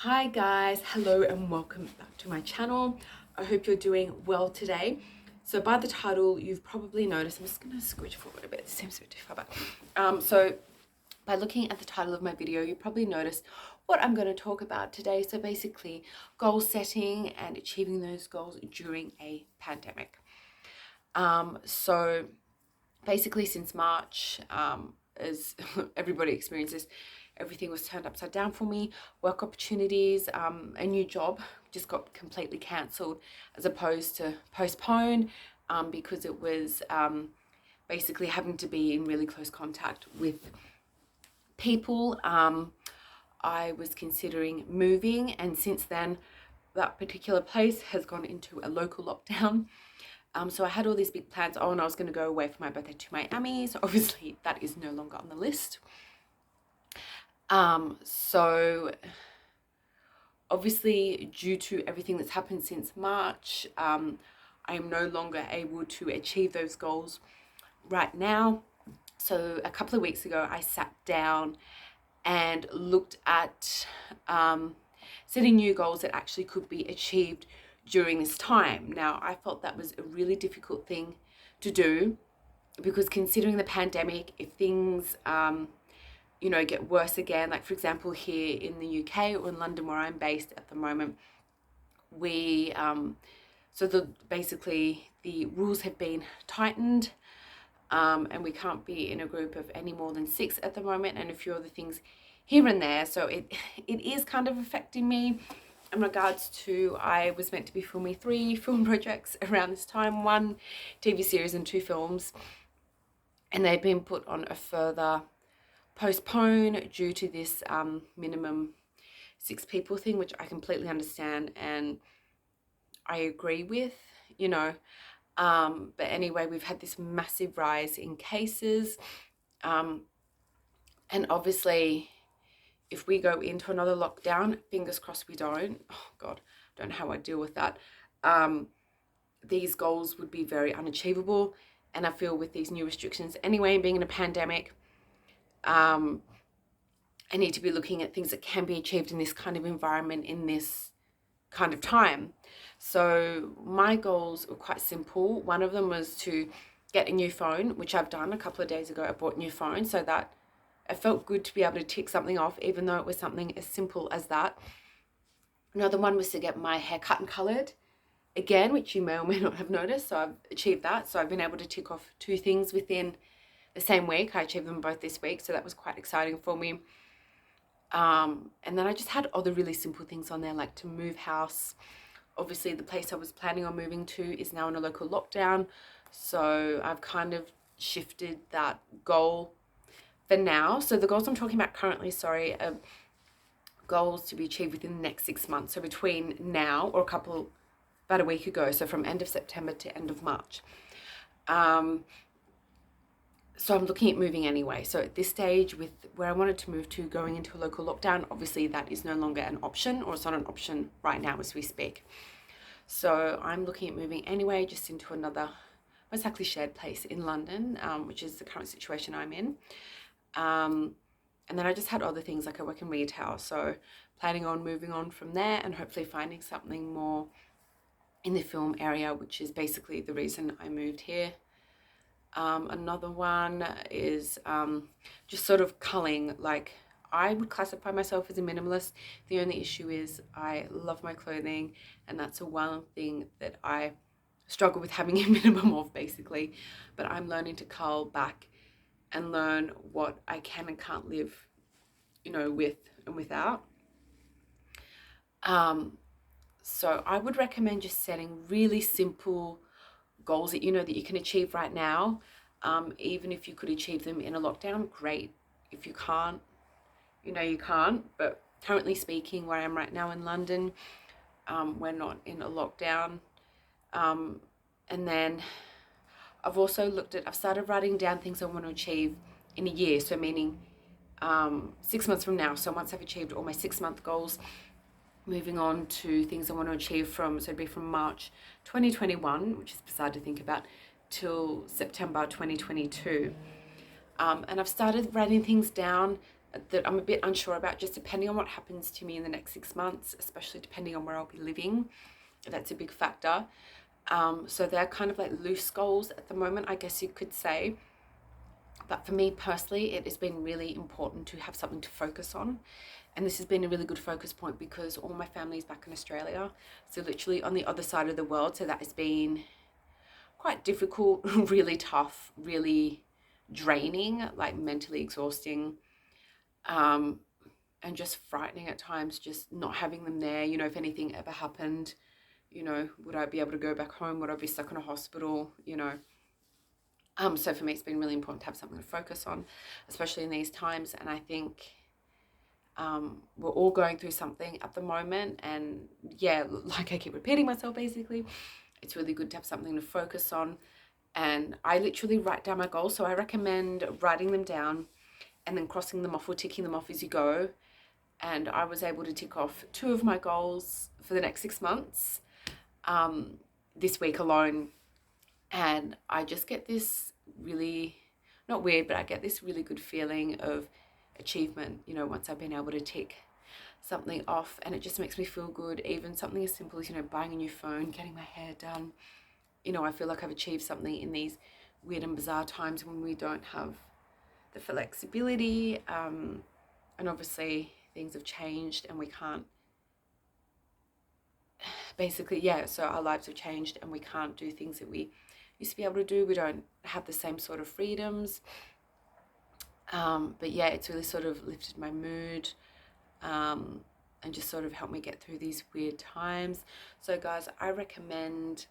Hi guys, hello and welcome back to my channel. I hope you're doing well today. So by the title, you've probably noticed, I'm just gonna scooch forward a bit, this seems a bit too far back. So by looking at the title of my video, you probably noticed what I'm gonna talk about today. So basically, goal setting and achieving those goals during a pandemic. So basically since March, as everybody experiences, everything was turned upside down for me. Work opportunities, a new job just got completely cancelled as opposed to postponed, because it was basically having to be in really close contact with people. I was considering moving, and since then that particular place has gone into a local lockdown. So I had all these big plans. Oh, and I was going to go away for my birthday to Miami. So obviously that is no longer on the list. So obviously due to everything that's happened since March, I am no longer able to achieve those goals right now. So a couple of weeks ago, I sat down and looked at setting new goals that actually could be achieved during this time. Now, I felt that was a really difficult thing to do because considering the pandemic, if things, get worse again, like for example, here in the UK or in London where I'm based at the moment, we, basically the rules have been tightened, and we can't be in a group of any more than 6 at the moment, and a few other things here and there. So it is kind of affecting me in regards to, I was meant to be filming 3 film projects around this time, 1 TV series and 2 films, and they've been put on a further postpone due to this minimum 6 people thing, which I completely understand and I agree with, you know. But anyway, we've had this massive rise in cases, and obviously if we go into another lockdown, fingers crossed we don't, oh god, I don't know how I deal with that, these goals would be very unachievable. And I feel with these new restrictions anyway, and being in a pandemic, I need to be looking at things that can be achieved in this kind of environment, in this kind of time. So my goals were quite simple. One of them was to get a new phone, which I've done a couple of days ago. I bought a new phone, so that it felt good to be able to tick something off, even though it was something as simple as that. Another one was to get my hair cut and coloured again, which you may or may not have noticed. So I've achieved that. So I've been able to tick off 2 things within the same week. I achieved them both this week, so that was quite exciting for me. And then I just had other really simple things on there, like to move house. Obviously the place I was planning on moving to is now in a local lockdown, so I've kind of shifted that goal for now. So the goals I'm talking about currently, are goals to be achieved within the next 6 months. So between now, or about a week ago, so from end of September to end of March. So I'm looking at moving anyway. So at this stage, with where I wanted to move to, going into a local lockdown, obviously that is no longer an option, or it's not an option right now as we speak. So I'm looking at moving anyway, just into another, most likely shared place in London, which is the current situation I'm in. And then I just had other things, like I work in retail, so planning on moving on from there and hopefully finding something more in the film area, which is basically the reason I moved here. Another one is just sort of culling. Like, I would classify myself as a minimalist. The only issue is I love my clothing, and that's one thing that I struggle with having a minimum of, basically. But I'm learning to cull back and learn what I can and can't live, with and without. So I would recommend just setting really simple goals that that you can achieve right now. Even if you could achieve them in a lockdown, great. If you can't, you can't. But currently speaking, where I am right now in London, we're not in a lockdown. And then I've started writing down things I want to achieve in a year. So meaning 6 months from now. So once I've achieved all my 6-month goals, moving on to things I want to achieve so it'd be from March 2021, which is bizarre to think about, till September 2022. And I've started writing things down that I'm a bit unsure about, just depending on what happens to me in the next 6 months, especially depending on where I'll be living. That's a big factor. So they're kind of like loose goals at the moment, I guess you could say. But for me personally, it has been really important to have something to focus on. And this has been a really good focus point because all my family is back in Australia. So literally on the other side of the world. So that has been quite difficult, really tough, really draining, like mentally exhausting, and just frightening at times, just not having them there. You know, if anything ever happened, you know, would I be able to go back home? Would I be stuck in a hospital? You know, so for me, it's been really important to have something to focus on, especially in these times. And I think we're all going through something at the moment. And yeah, like I keep repeating myself, basically, it's really good to have something to focus on. And I literally write down my goals. So I recommend writing them down and then crossing them off or ticking them off as you go. And I was able to tick off 2 of my goals for the next 6 months this week alone. And I just get this really, not weird, but I get this really good feeling of achievement, you know, once I've been able to tick something off, and it just makes me feel good. Even something as simple as, you know, buying a new phone, getting my hair done. You know, I feel like I've achieved something in these weird and bizarre times when we don't have the flexibility. And obviously things have changed and we can't, basically, yeah, so our lives have changed and we can't do things that we used to be able to do. We don't have the same sort of freedoms. But yeah, it's really sort of lifted my mood, and just sort of helped me get through these weird times. So guys, I recommend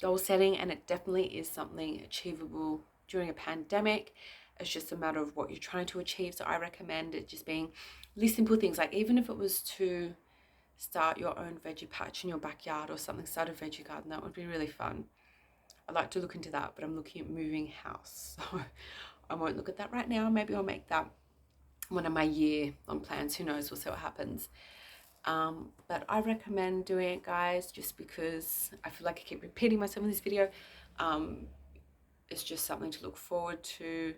goal setting, and it definitely is something achievable during a pandemic. It's just a matter of what you're trying to achieve. So I recommend it just being really simple things, like even if it was to start your own veggie patch in your backyard or something, start a veggie garden, that would be really fun. I'd like to look into that, but I'm looking at moving house, so I won't look at that right now. Maybe I'll make that one of my year on plans. Who knows? We'll see what happens. But I recommend doing it, guys, just because I feel like I keep repeating myself in this video. It's just something to look forward to.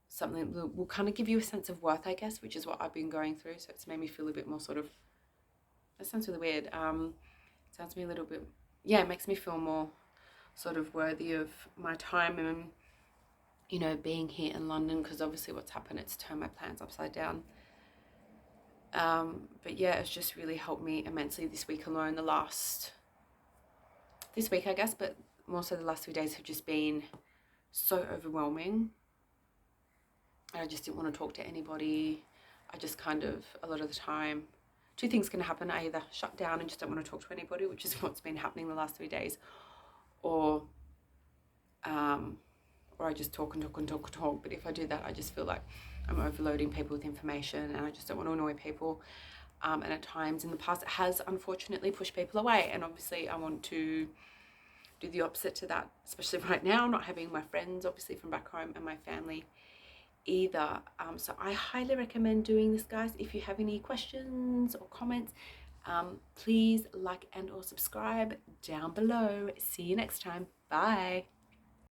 Something that will kind of give you a sense of worth, I guess, which is what I've been going through. So it's made me feel a bit more sort of, that sounds really weird. Sounds to me a little bit, yeah, it makes me feel more sort of worthy of my time and, you know, being here in London, because obviously what's happened, it's turned my plans upside down. But yeah, it's just really helped me immensely this week alone. This week, I guess, but more so the last 3 days have just been so overwhelming. I just didn't want to talk to anybody. I just kind of, a lot of the time, 2 things can happen. I either shut down and just don't want to talk to anybody, which is what's been happening the last 3 days, or I just talk and talk and talk and talk. But if I do that, I just feel like I'm overloading people with information, and I just don't want to annoy people. And at times in the past, it has unfortunately pushed people away. And obviously I want to do the opposite to that, especially right now, not having my friends, obviously, from back home, and my family either. So I highly recommend doing this, guys. If you have any questions or comments, please like and or subscribe down below. See you next time. Bye.